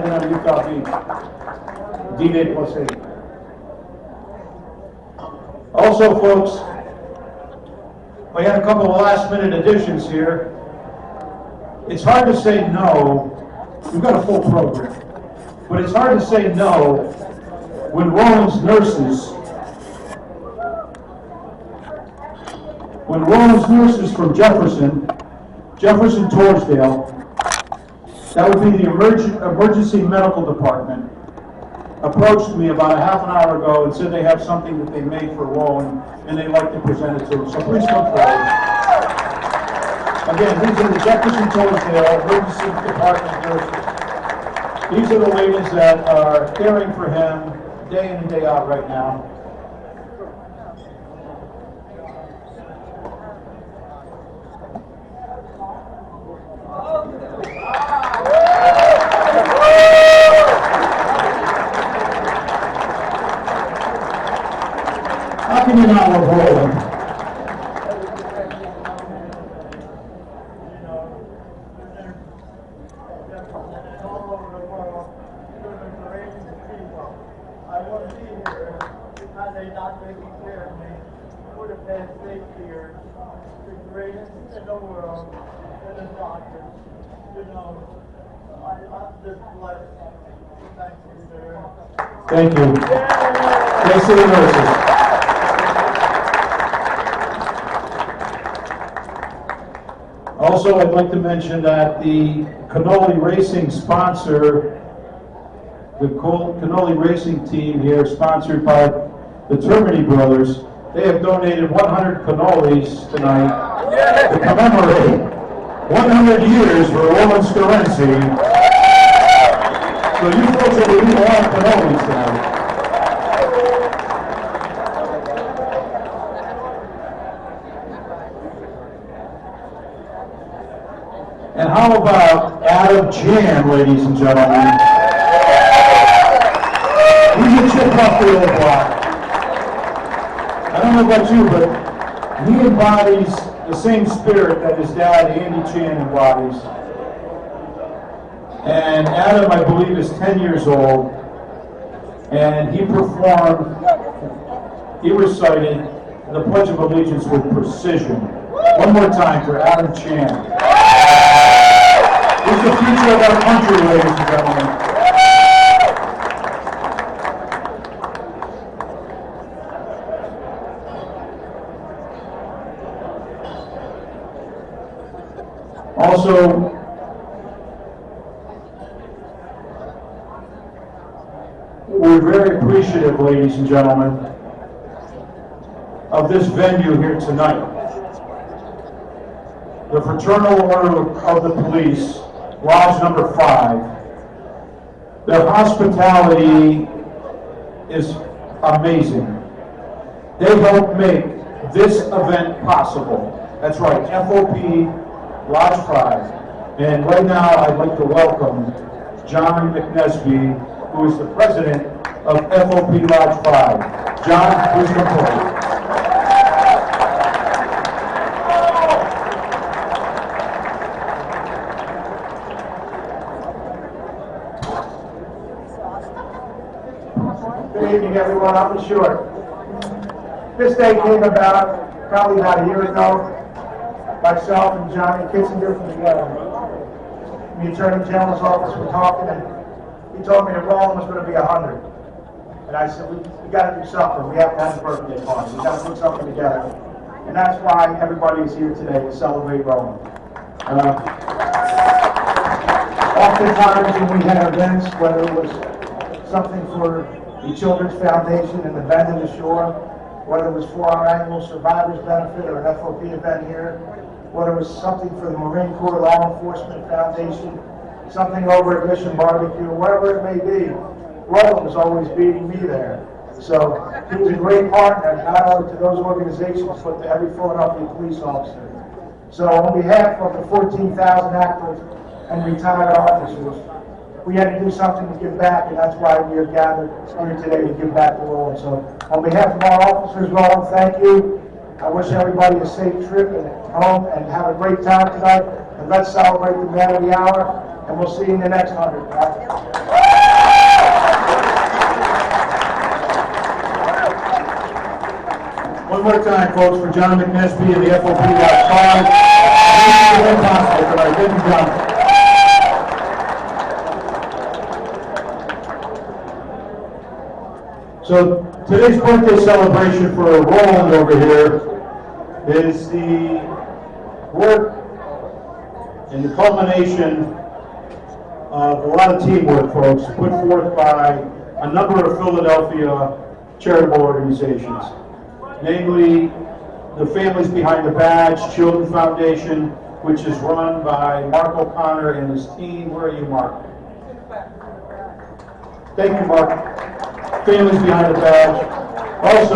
landed on Utah Beach. D-Day +8. Also, folks, we had a couple of last-minute additions here. It's hard to say no. We've got a full program. But it's hard to say no when Roland's nurses from Jefferson Torresdale, that would be the emergency medical department, approached me about a half an hour ago and said they have something that they made for Roland and they'd like to present it to him. So please come forward. Again, these are the Jefferson Torresdale Emergency Department nurses. These are the ladies that are caring for him day in and day out right now. How can you not love Roland? I want to be here. Had they not taken care of me, would have been safety here. The greatest in the world, and the doctors. I'm just blessed. Thank you, sir. Thank you. Thanks to the nurses. Also, I'd like to mention that the cannoli racing sponsor, the cannoli racing team here, sponsored by the Termini brothers, they have donated 100 cannolis tonight to commemorate 100 years for Roland Scarenzi. So you folks will be eating a lot of cannolis tonight. And how about Adam Chan, ladies and gentlemen? He's a chip off the old block. I don't know about you, but he embodies the same spirit that his dad, Andy Chan, embodies. And Adam, I believe, is 10 years old, and he recited the Pledge of Allegiance with precision. One more time for Adam Chan. He's the future of our country, ladies and gentlemen. Also, we're very appreciative, ladies and gentlemen, of this venue here tonight. The Fraternal Order of the Police, Lodge number 5. Their hospitality is amazing. They helped make this event possible. That's right, FOP Lodge 5. And right now I'd like to welcome John McNesby, who is the president of FOP Lodge 5. John, please come forward. Good evening, everyone. I'll be short. This day came about probably about a year ago. Myself and Johnny Kitzinger from the Attorney General's office were talking, and he told me that Roland was going to be 100. And I said, we got to do something. We have to have a birthday party. We got to put something together. And that's why everybody is here today to celebrate Roland. Oftentimes when we had events, whether it was something for the Children's Foundation and the Bend in the Shore, whether it was for our annual Survivors Benefit or an FOP event here, whether it was something for the Marine Corps Law Enforcement Foundation, something over at Mission Barbecue, whatever it may be, Roland was always beating me there. So he was a great partner, not only to those organizations, but to every Philadelphia police officer. So on behalf of the 14,000 active and retired officers, we had to do something to give back, and that's why we are gathered here today to give back to Roland. So on behalf of our officers, Roland, thank you. I wish everybody a safe trip and home, and have a great time tonight. And let's celebrate the man of the hour. and we'll see you in the next 100. One more time, folks, for John McNesby and the FOP Lot 5. Thank you possible tonight. Thank you, John. So today's birthday celebration for Roland over here is the work and the culmination of a lot of teamwork, folks, put forth by a number of Philadelphia charitable organizations, namely the Families Behind the Badge Children Foundation, which is run by Mark O'Connor and his team. Where are you, Mark? Thank you, Mark. Families Behind the Badge. Also,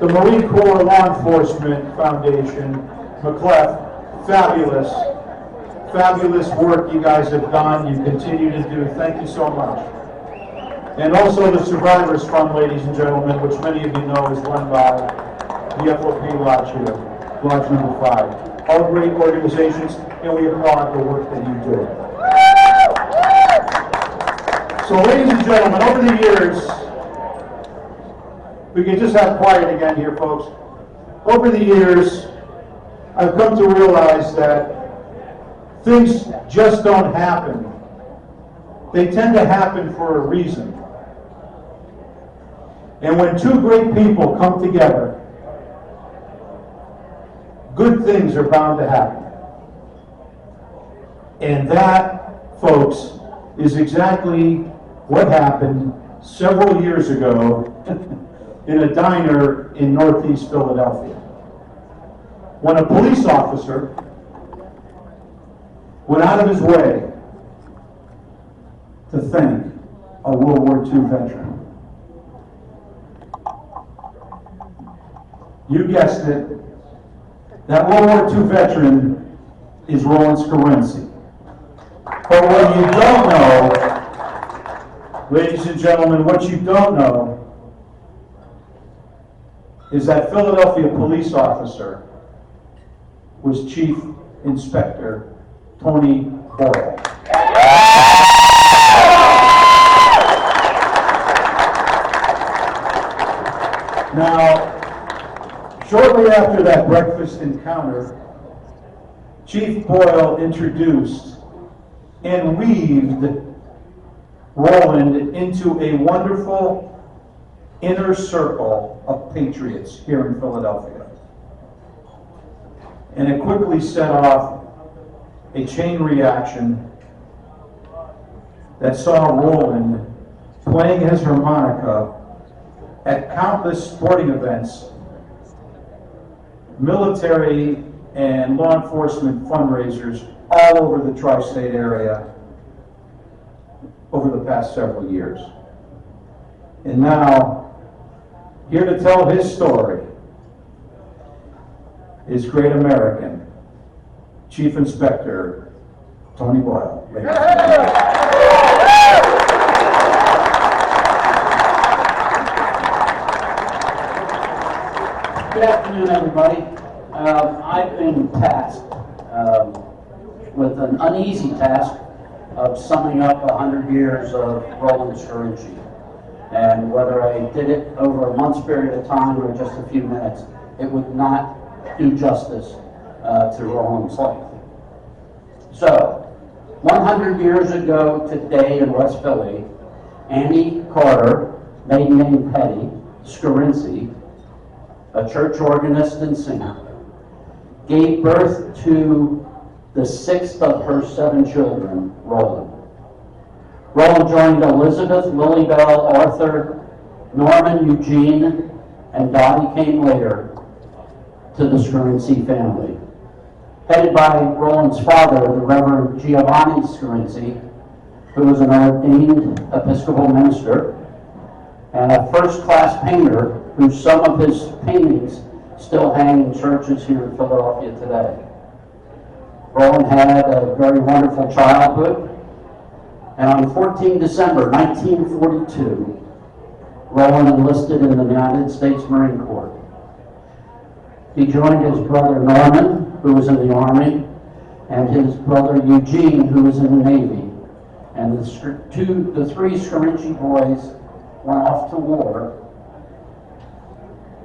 the Marine Corps Law Enforcement Foundation, McClef, fabulous work you guys have done, you continue to do. Thank you so much. And also the Survivors Fund, ladies and gentlemen, which many of you know is run by the FOP Lodge here, Lodge number 5. All great organizations, and we applaud the work that you do. So ladies and gentlemen, over the years, we can just have quiet again here, folks. Over the years, I've come to realize that things just don't happen. They tend to happen for a reason. And when two great people come together, good things are bound to happen. And that, folks, is exactly what happened several years ago in a diner in Northeast Philadelphia, when a police officer went out of his way to thank a World War II veteran. You guessed it, that World War II veteran is Roland Scarency. But what you don't know, ladies and gentlemen, what you don't know is that Philadelphia police officer was Chief Inspector Tony Boyle. Now, shortly after that breakfast encounter, Chief Boyle introduced and weaved Roland into a wonderful inner circle of patriots here in Philadelphia. And it quickly set off a chain reaction that saw Roland playing his harmonica at countless sporting events, military and law enforcement fundraisers all over the tri-state area over the past several years. And now, here to tell his story is great American Chief Inspector Tony Boyle. Good afternoon, everybody. I've been tasked with an uneasy task of summing up 100 years of Roland Scarency. And whether I did it over a month's period of time or just a few minutes, it would not do justice to Roland's life. So, 100 years ago today in West Philly, Annie Carter, maiden name Petty, Scarency, a church organist and singer, gave birth to the 6th of her 7 children, Roland. Roland joined Elizabeth, Lilybell, Arthur, Norman, Eugene, and Dottie came later to the Scarency family. Headed by Roland's father, the Reverend Giovanni Scarency, who was an ordained Episcopal minister and a first-class painter whose some of his paintings still hang in churches here in Philadelphia today. Roland had a very wonderful childhood, and on 14 December 1942, Roland enlisted in the United States Marine Corps. He joined his brother Norman, who was in the Army, and his brother Eugene, who was in the Navy. And the three Scarinci boys went off to war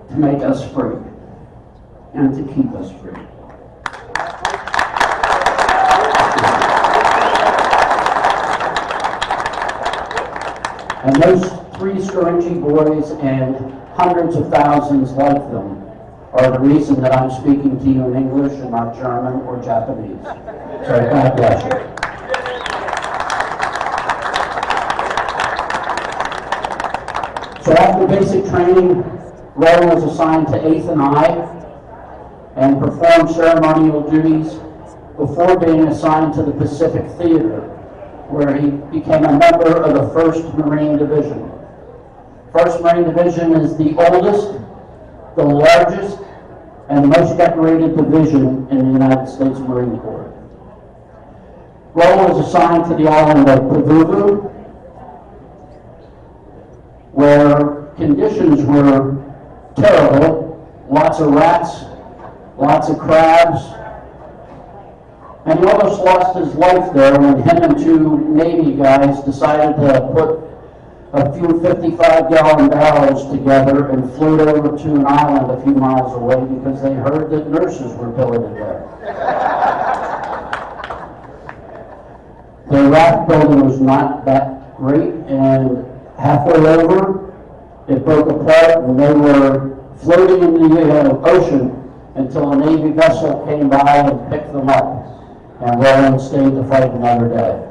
to make us free and to keep us free. And those three Scarinci boys and hundreds of thousands like them are the reason that I'm speaking to you in English and not German or Japanese. So God bless you. So after basic training, Roland was assigned to 8th and I and performed ceremonial duties before being assigned to the Pacific Theater, where he became a member of the 1st Marine Division. 1st Marine Division is the oldest, the largest, and most decorated division in the United States Marine Corps. Roland was assigned to the island of Pavuvu, where conditions were terrible, lots of rats, lots of crabs, and he almost lost his life there when him and two Navy guys decided to put a few 55-gallon barrels together and float over to an island a few miles away because they heard that nurses were billeted there. The raft building was not that great, and halfway over, it broke apart, and they were floating in the ocean until a Navy vessel came by and picked them up, and Roland stayed to fight another day.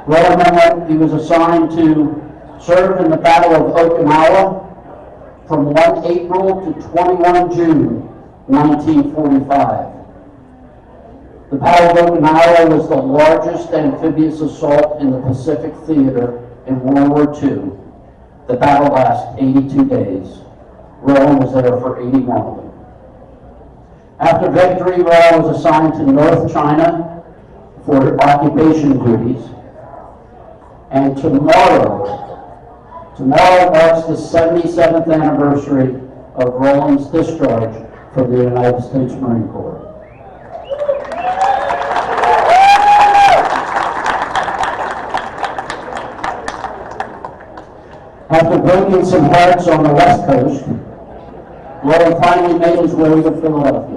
Roland, he was assigned to serve in the Battle of Okinawa from 1 April to 21 June 1945. The Battle of Okinawa was the largest amphibious assault in the Pacific Theater in World War II. The battle lasted 82 days. Roland was there for 81 of them. After victory, Roland was assigned to North China for occupation duties. And tomorrow marks the 77th anniversary of Roland's discharge from the United States Marine Corps. After breaking some hearts on the West Coast, Roland finally made his way to Philadelphia.